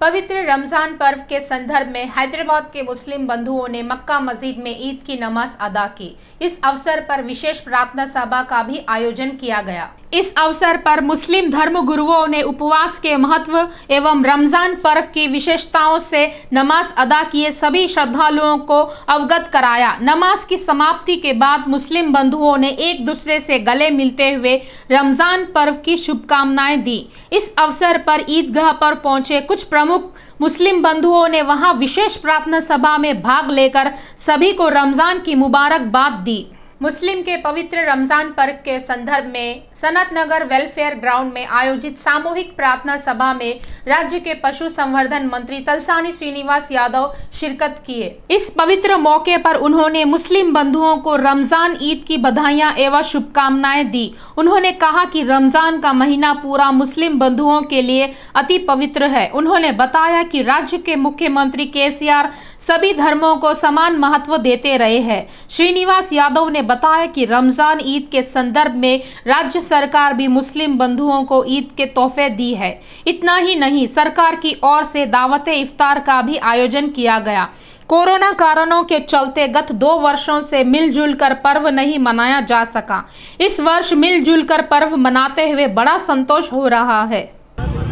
पवित्र रमजान पर्व के संदर्भ में हैदराबाद के मुस्लिम बंधुओं ने मक्का मस्जिद में ईद की नमाज अदा की। इस अवसर पर विशेष प्रार्थना सभा का भी आयोजन किया गया। इस अवसर पर मुस्लिम धर्म गुरुओं ने उपवास के महत्व एवं रमजान पर्व की विशेषताओं से नमाज अदा किए सभी श्रद्धालुओं को अवगत कराया। नमाज की समाप्ति के बाद मुस्लिम बंधुओं ने एक दूसरे से गले मिलते हुए रमजान पर्व की शुभकामनाएं दी। इस अवसर पर ईदगाह पर पहुंचे कुछ प्रमुख मुस्लिम बंधुओं ने वहां विशेष प्रार्थना सभा में भाग लेकर सभी को रमजान की मुबारकबाद दी। मुस्लिम के पवित्र रमजान पर्व के संदर्भ में सनत नगर वेलफेयर ग्राउंड में आयोजित सामूहिक प्रार्थना सभा में राज्य के पशु संवर्धन मंत्री तलसानी श्रीनिवास यादव शिरकत किए। इस पवित्र मौके पर उन्होंने मुस्लिम बंधुओं को रमजान ईद की बधाइयां एवं शुभकामनाएं दी। उन्होंने कहा कि रमजान का महीना पूरा मुस्लिम बंधुओं के लिए अति पवित्र है। उन्होंने बताया कि राज्य के मुख्यमंत्री केसीआर सभी धर्मों को समान महत्व देते रहे हैं। श्रीनिवास यादव ने बताया कि रमजान ईद के संदर्भ में राज्य सरकार भी मुस्लिम बंधुओं को ईद के तोहफे दी है। इतना ही नहीं, सरकार की ओर से दावत इफ्तार का भी आयोजन किया गया। कोरोना कारणों के चलते गत 2 वर्षों से मिलजुल कर पर्व नहीं मनाया जा सका। इस वर्ष मिलजुल कर पर्व मनाते हुए बड़ा संतोष हो रहा है।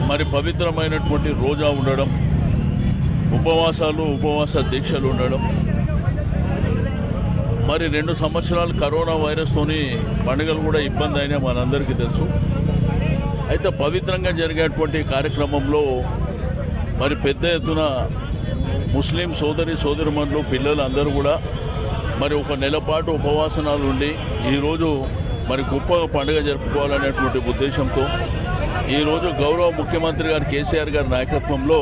మరి పవిత్రమైనటువంటి రోజా ఉండడం, ఉపవాస దీక్షలు ఉండడం, మరి 2 సంవత్సరాలు కరోనా వైరస్తోని పండుగలు కూడా ఇబ్బంది అయినా మనందరికీ తెలుసు. అయితే పవిత్రంగా జరిగేటువంటి కార్యక్రమంలో మరి పెద్ద ఎత్తున ముస్లిం సోదరిమణులు పిల్లలు అందరూ కూడా మరి ఒక నెల పాటు ఉపవాసనాలు ఉండి ఈరోజు మరి గొప్ప పండుగ జరుపుకోవాలనేటువంటి ఉద్దేశంతో ఈరోజు గౌరవ ముఖ్యమంత్రి గారు కేసీఆర్ గారి నాయకత్వంలో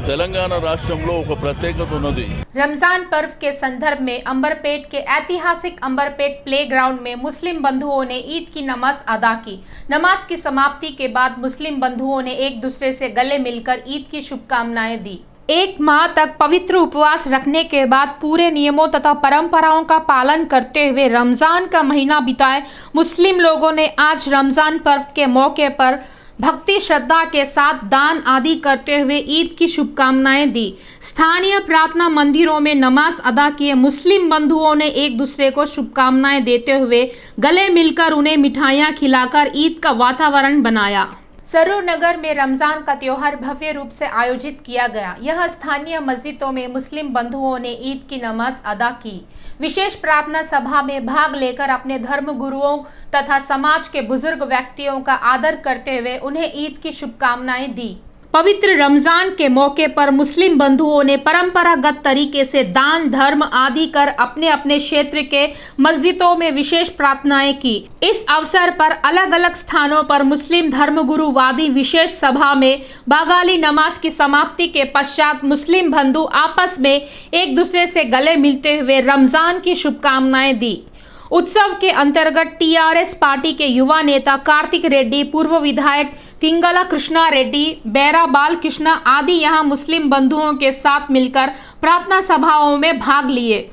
तेलंगाना राष्ट्रंలో ఒక ప్రత్యేకత ఉన్నది। रमजान पर्व के संदर्भ में अंबरपेट के ऐतिहासिक अंबरपेट प्ले ग्राउंड में मुस्लिम बंधुओं ने ईद की नमाज अदा की। नमाज की समाप्ति के बाद मुस्लिम बंधुओं ने एक दूसरे से गले मिलकर ईद की शुभकामनाएं दी। 1 माह तक पवित्र उपवास रखने के बाद पूरे नियमों तथा परंपराओं का पालन करते हुए रमजान का महीना बिताए मुस्लिम लोगों ने आज रमजान पर्व के मौके पर भक्ति श्रद्धा के साथ दान आदि करते हुए ईद की शुभकामनाएं दी। स्थानीय प्रार्थना मंदिरों में नमाज अदा किए मुस्लिम बंधुओं ने एक दूसरे को शुभकामनाएं देते हुए गले मिलकर उन्हें मिठाइयां खिलाकर ईद का वातावरण बनाया। सरूर नगर में रमजान का त्योहार भव्य रूप से आयोजित किया गया। यह स्थानीय मस्जिदों में मुस्लिम बंधुओं ने ईद की नमाज अदा की। विशेष प्रार्थना सभा में भाग लेकर अपने धर्म गुरुओं तथा समाज के बुजुर्ग व्यक्तियों का आदर करते हुए उन्हें ईद की शुभकामनाएं दी। पवित्र रमजान के मौके पर मुस्लिम बंधुओं ने परंपरागत तरीके से दान धर्म आदि कर अपने अपने क्षेत्र के मस्जिदों में विशेष प्रार्थनाएं की। इस अवसर पर अलग अलग स्थानों पर मुस्लिम धर्मगुरु वादी विशेष सभा में बागाली नमाज की समाप्ति के पश्चात मुस्लिम बंधु आपस में एक दूसरे से गले मिलते हुए रमजान की शुभकामनाएं दी। उत्सव के अंतर्गत टीआरएस पार्टी के युवा नेता कार्तिक रेड्डी, पूर्व विधायक तिंगला कृष्णा रेड्डी, बैरा बाल कृष्णा आदि यहां मुस्लिम बंधुओं के साथ मिलकर प्रार्थना सभाओं में भाग लिए।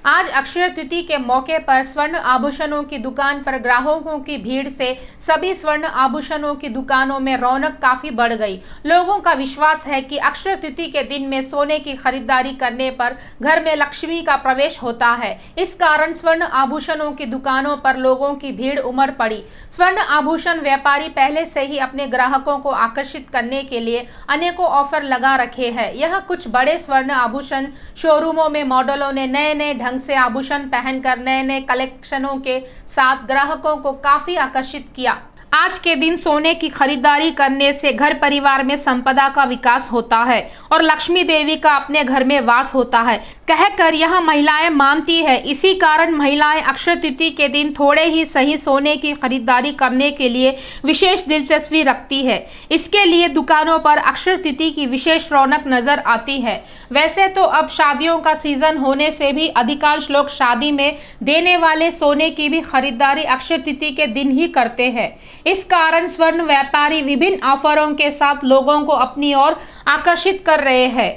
आज अक्षय तृतीया के मौके पर स्वर्ण आभूषणों की दुकान पर ग्राहकों की भीड़ से सभी स्वर्ण आभूषणों की दुकानों में रौनक काफी बढ़ गई। लोगों का विश्वास है कि अक्षय तृतीया के दिन में सोने की खरीदारी करने पर घर में लक्ष्मी का प्रवेश होता है। इस कारण स्वर्ण आभूषणों की दुकानों पर लोगों की भीड़ उमड़ पड़ी। स्वर्ण आभूषण व्यापारी पहले से ही अपने ग्राहकों को आकर्षित करने के लिए अनेकों ऑफर लगा रखे हैं। यह कुछ बड़े स्वर्ण आभूषण शोरूमों में मॉडलों ने नए नए ढंग से आभूषण पहनकर नए नए कलेक्शनों के साथ ग्राहकों को काफी आकर्षित किया। आज के दिन सोने की खरीदारी करने से घर परिवार में संपदा का विकास होता है और लक्ष्मी देवी का अपने घर में वास होता है कहकर यह महिलाएं मानती है। इसी कारण महिलाएं अक्षय तृतीया के दिन थोड़े ही सही सोने की खरीदारी करने के लिए विशेष दिलचस्पी रखती है। इसके लिए दुकानों पर अक्षय तृतीया की विशेष रौनक नजर आती है। वैसे तो अब शादियों का सीजन होने से भी अधिकांश लोग शादी में देने वाले सोने की भी खरीदारी अक्षय तृतीया के दिन ही करते हैं। इस कारण स्वर्ण व्यापारी विभिन्न ऑफरों के साथ लोगों को अपनी ओर आकर्षित कर रहे हैं।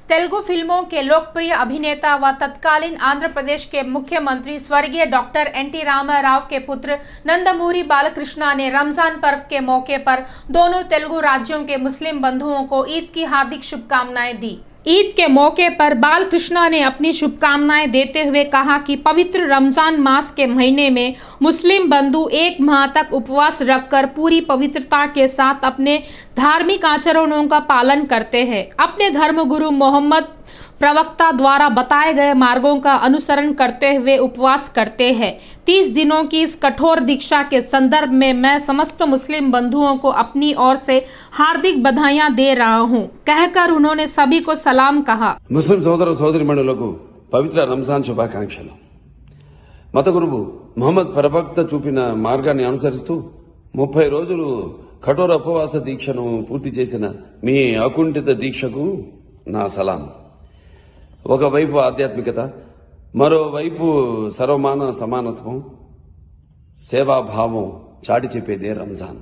तेलुगु फिल्मों के लोकप्रिय अभिनेता व तत्कालीन आंध्र प्रदेश के मुख्यमंत्री स्वर्गीय डॉक्टर एन.टी. रामाराव के पुत्र नंदमूरी बालकृष्णा ने रमजान पर्व के मौके पर दोनों तेलुगु राज्यों के मुस्लिम बंधुओं को ईद की हार्दिक शुभकामनाएं दी। ईद के मौके पर बालकृष्णा ने अपनी शुभकामनाएं देते हुए कहा कि पवित्र रमजान मास के महीने में मुस्लिम बंधु एक माह तक उपवास रखकर पूरी पवित्रता के साथ अपने धार्मिक आचरणों का पालन करते हैं। अपने धर्मगुरु मोहम्मद प्रवक्ता द्वारा बताए गए मार्गों का अनुसरण करते हुए उपवास करते हैं। 30 दिनों की इस कठोर दीक्षा के संदर्भ में मैं समस्त मुस्लिम बंधुओं को अपनी ओर से हार्दिक बधाइयां दे रहा हूं, कहकर उन्होंने सभी को सलाम कहा। मुस्लिम సోదర సోదరీమణులకు పవిత్ర రంజాన్ శుభాకాంక్షలు। మత గురువు మొహమ్మద్ ప్రవక్త చూపిన మార్గాన్ని అనుసరిస్తూ 30 రోజులు కఠోర ఉపవాస దీక్షను పూర్తి చేసిన మీ అకుంఠిత దీక్షకు నా సలాం। ఒకవైపు ఆధ్యాత్మికత, మరోవైపు సర్వమాన సమానత్వం, సేవాభావం చాటి చెప్పేదే రంజాన్।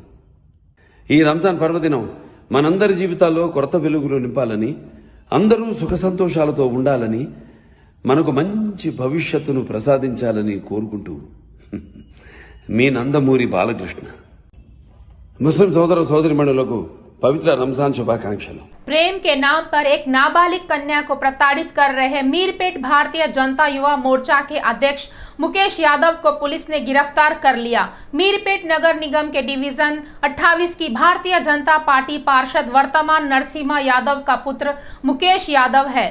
ఈ రంజాన్ పర్వదినం మనందరి జీవితాల్లో కొత్త వెలుగులు నింపాలని, అందరూ సుఖ సంతోషాలతో ఉండాలని, మనకు మంచి భవిష్యత్తును ప్రసాదించాలని కోరుకుంటూ మీ నందమూరి బాలకృష్ణ। ముస్లిం సోదర సోదరీమణులకు पवित्र रमजान शुभाकांक्षलु। प्रेम के नाम पर एक नाबालिग कन्या को प्रताड़ित कर रहे मीरपेट भारतीय जनता युवा मोर्चा के अध्यक्ष मुकेश यादव को पुलिस ने गिरफ्तार कर लिया। मीरपेट नगर निगम के डिवीजन 28 की भारतीय जनता पार्टी पार्षद वर्तमान नरसिम्हा यादव का पुत्र मुकेश यादव है।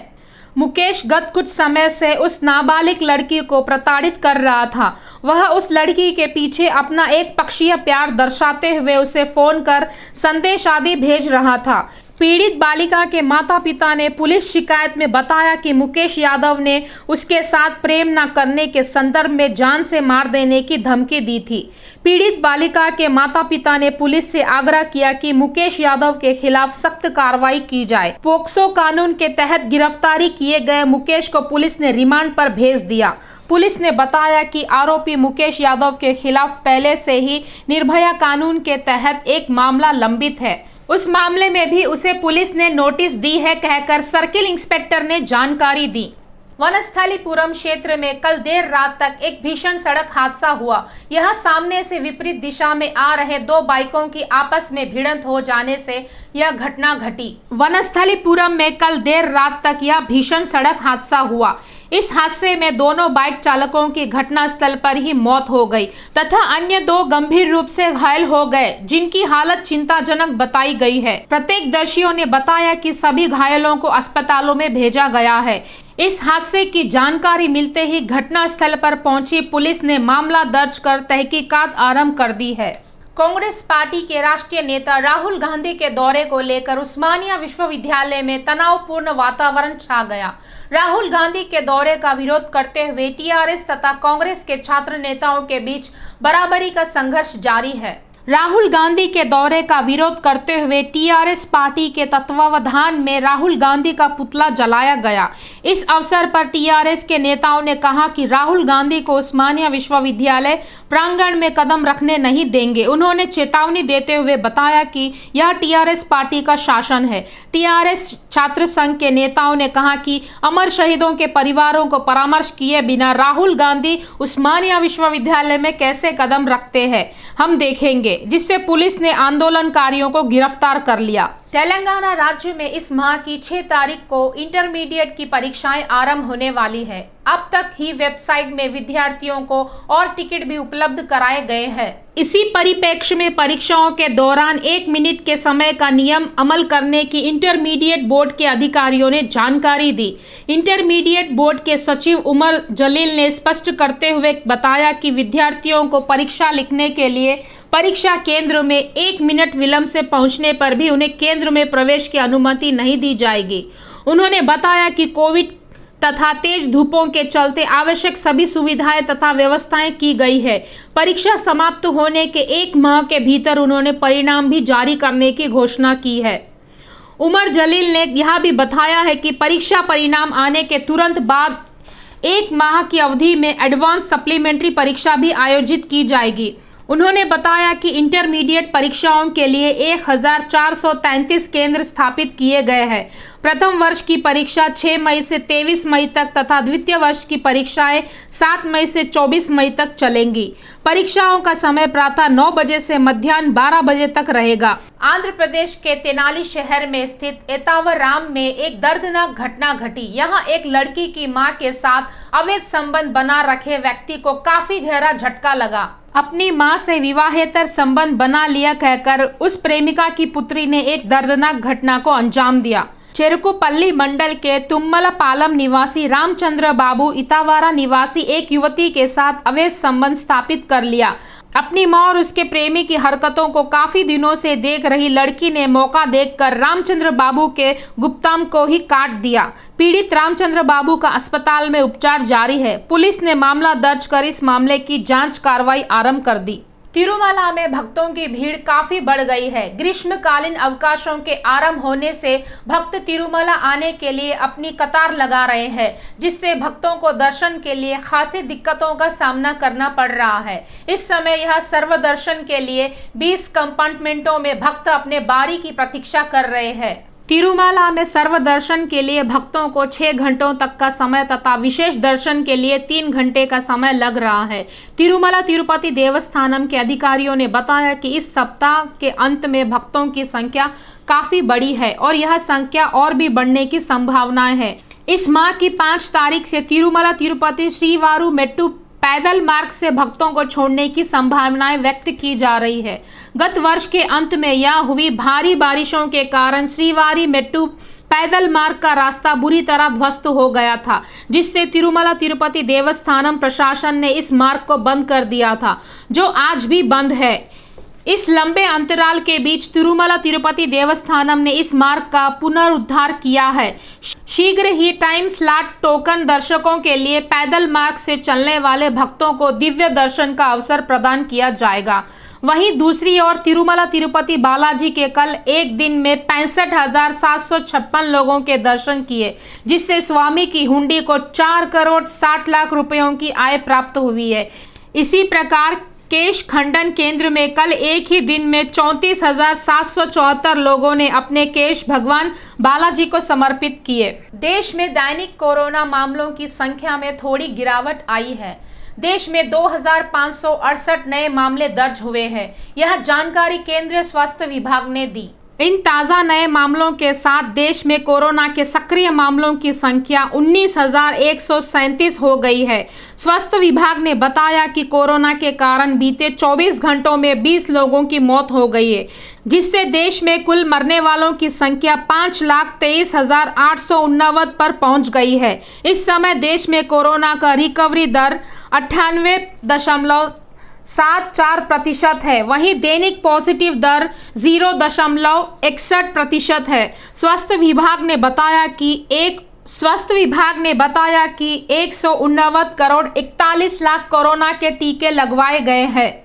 मुकेश गत कुछ समय से उस नाबालिग लड़की को प्रताड़ित कर रहा था। वह उस लड़की के पीछे अपना एक पक्षीय प्यार दर्शाते हुए उसे फोन कर संदेश आदि भेज रहा था। पीड़ित बालिका के माता पिता ने पुलिस शिकायत में बताया कि मुकेश यादव ने उसके साथ प्रेम न करने के संदर्भ में जान से मार देने की धमकी दी थी। पीड़ित बालिका के माता पिता ने पुलिस से आग्रह किया कि मुकेश यादव के खिलाफ सख्त कार्रवाई की जाए। पोक्सो कानून के तहत गिरफ्तारी किए गए मुकेश को पुलिस ने रिमांड पर भेज दिया। पुलिस ने बताया कि आरोपी मुकेश यादव के खिलाफ पहले से ही निर्भया कानून के तहत एक मामला लंबित है। उस मामले में भी उसे पुलिस ने नोटिस दी है, कहकर सर्किल इंस्पेक्टर ने जानकारी दी। वनस्थलीपुरम क्षेत्र में कल देर रात तक एक भीषण सड़क हादसा हुआ। यह सामने से विपरीत दिशा में आ रहे दो बाइकों की आपस में भिड़ंत हो जाने से यह घटना घटी। वनस्थलीपुरम में कल देर रात तक यह भीषण सड़क हादसा हुआ। इस हादसे में दोनों बाइक चालकों की घटनास्थल पर ही मौत हो गई तथा अन्य दो गंभीर रूप से घायल हो गए, जिनकी हालत चिंताजनक बताई गई है। प्रत्यक्षदर्शियों ने बताया कि सभी घायलों को अस्पतालों में भेजा गया है। इस हादसे की जानकारी मिलते ही घटनास्थल पर पहुंची पुलिस ने मामला दर्ज कर तहकीकात आरंभ कर दी है। कांग्रेस पार्टी के राष्ट्रीय नेता राहुल गांधी के दौरे को लेकर उस्मानिया विश्वविद्यालय में तनावपूर्ण वातावरण छा गया। राहुल गांधी के दौरे का विरोध करते हुए टीआरएस तथा कांग्रेस के छात्र नेताओं के बीच बराबरी का संघर्ष जारी है। राहुल गांधी के दौरे का विरोध करते हुए टीआरएस पार्टी के तत्वावधान में राहुल गांधी का पुतला जलाया गया। इस अवसर पर टीआरएस के नेताओं ने कहा कि राहुल गांधी को उस्मानिया विश्वविद्यालय प्रांगण में कदम रखने नहीं देंगे। उन्होंने चेतावनी देते हुए बताया कि यह टीआरएस पार्टी का शासन है। टीआरएस छात्र संघ के नेताओं ने कहा कि अमर शहीदों के परिवारों को परामर्श किए बिना राहुल गांधी उस्मानिया विश्वविद्यालय में कैसे कदम रखते हैं, हम देखेंगे, जिससे पुलिस ने आंदोलनकारियों को गिरफ्तार कर लिया। तेलंगाना राज्य में इस माह की 6 तारीख को इंटरमीडिएट की परीक्षाएं आरंभ होने वाली है। अब तक ही वेबसाइट में विद्यार्थियों को और टिकट भी उपलब्ध कराए गए हैं। इसी परिप्रेक्ष्य में परीक्षाओं के दौरान 1 मिनट के समय का नियम अमल करने की इंटरमीडिएट बोर्ड के अधिकारियों ने जानकारी दी। इंटरमीडिएट बोर्ड के सचिव उमर जलील ने स्पष्ट करते हुए बताया कि विद्यार्थियों को परीक्षा लिखने के लिए परीक्षा केंद्र में 1 मिनट विलंब से पहुंचने पर भी उन्हें केंद्र में प्रवेश की अनुमति नहीं दी जाएगी। उन्होंने बताया कि कोविड तथा तेज धूपों के चलते आवश्यक सभी सुविधाएं तथा व्यवस्थाएं की गई है। परीक्षा समाप्त होने के 1 माह के भीतर उन्होंने परिणाम भी जारी करने की घोषणा की है। उमर जलील ने यह भी बताया है कि परीक्षा परिणाम आने के तुरंत बाद 1 माह की अवधि में एडवांस सप्लीमेंट्री परीक्षा भी आयोजित की जाएगी। उन्होंने बताया कि इंटरमीडिएट परीक्षाओं के लिए 1433 केंद्र स्थापित किए गए हैं। प्रथम वर्ष की परीक्षा 6 मई से 23 मई तक तथा द्वितीय वर्ष की परीक्षाएं 7 मई से 24 मई तक चलेंगी। परीक्षाओं का समय प्रातः 9 बजे से मध्याह्न 12 बजे तक रहेगा। आंध्र प्रदेश के तेनाली शहर में स्थित एतावराम में एक दर्दनाक घटना घटी। यहाँ एक लड़की की मां के साथ अवैध संबंध बना रखे व्यक्ति को काफी गहरा झटका लगा। अपनी मां से विवाहेतर संबंध बना लिया कहकर उस प्रेमिका की पुत्री ने एक दर्दनाक घटना को अंजाम दिया। चेरुकुपल्ली मंडल के तुम्मलपालम निवासी रामचंद्र बाबू इतावारा निवासी एक युवती के साथ अवैध संबंध स्थापित कर लिया। अपनी मां और उसके प्रेमी की हरकतों को काफी दिनों से देख रही लड़की ने मौका देखकर रामचंद्र बाबू के गुप्तांग को ही काट दिया। पीड़ित रामचंद्र बाबू का अस्पताल में उपचार जारी है। पुलिस ने मामला दर्ज कर इस मामले की जांच कार्रवाई आरंभ कर दी। तिरुमला में भक्तों की भीड़ काफी बढ़ गई है। ग्रीष्मकालीन अवकाशों के आरंभ होने से भक्त तिरुमला आने के लिए अपनी कतार लगा रहे हैं, जिससे भक्तों को दर्शन के लिए खासी दिक्कतों का सामना करना पड़ रहा है। इस समय यह सर्वदर्शन के लिए 20 कंपार्टमेंटों में भक्त अपने बारी की प्रतीक्षा कर रहे हैं। तिरुमला में सर्व दर्शन के लिए भक्तों को 6 घंटों तक का समय तथा विशेष दर्शन के लिए 3 घंटे का समय लग रहा है। तिरुमला तिरुपति देवस्थानम के अधिकारियों ने बताया कि इस सप्ताह के अंत में भक्तों की संख्या काफी बड़ी है और यह संख्या और भी बढ़ने की संभावनाएं है। इस माह की 5 तारीख से तिरुमला तिरुपति श्रीवारू मेट्टू पैदल मार्ग से भक्तों को छोड़ने की संभावनाएं व्यक्त की जा रही है। गत वर्ष के अंत में यहां हुई भारी बारिशों के कारण श्रीवारी मेट्टू पैदल मार्ग का रास्ता बुरी तरह ध्वस्त हो गया था, जिससे तिरुमला तिरुपति देवस्थानम प्रशासन ने इस मार्ग को बंद कर दिया था, जो आज भी बंद है। इस लंबे अंतराल के बीच तिरुमला तिरुपति देवस्थानम ने इस मार्ग का पुनरुद्धार किया है। शीघ्र ही टाइम स्लॉट टोकन दर्शकों के लिए पैदल मार्ग से चलने वाले भक्तों को दिव्य दर्शन का अवसर प्रदान किया जाएगा। वहीं दूसरी ओर तिरुमला तिरुपति बालाजी के कल एक दिन में 65,756 लोगों के दर्शन किए, जिससे स्वामी की हुंडी को 4 करोड़ 60 लाख रुपयों की आय प्राप्त हुई है। इसी प्रकार केश खंडन केंद्र में कल एक ही दिन में 34,774 लोगों ने अपने केश भगवान बालाजी को समर्पित किए। देश में दैनिक कोरोना मामलों की संख्या में थोड़ी गिरावट आई है। देश में 2,568 नए मामले दर्ज हुए हैं। यह जानकारी केंद्रीय स्वास्थ्य विभाग ने दी। इन ताज़ा नए मामलों के साथ देश में कोरोना के सक्रिय मामलों की संख्या 19,137 हो गई है। स्वास्थ्य विभाग ने बताया कि कोरोना के कारण बीते 24 घंटों में 20 लोगों की मौत हो गई है, जिससे देश में कुल मरने वालों की संख्या 5,23,889 पर पहुंच गई है। इस समय देश में कोरोना का रिकवरी दर 98.74% है। वहीं दैनिक पॉजिटिव दर 0.61% है। स्वास्थ्य विभाग ने बताया कि 149 करोड़ 41 लाख कोरोना के टीके लगवाए गए हैं।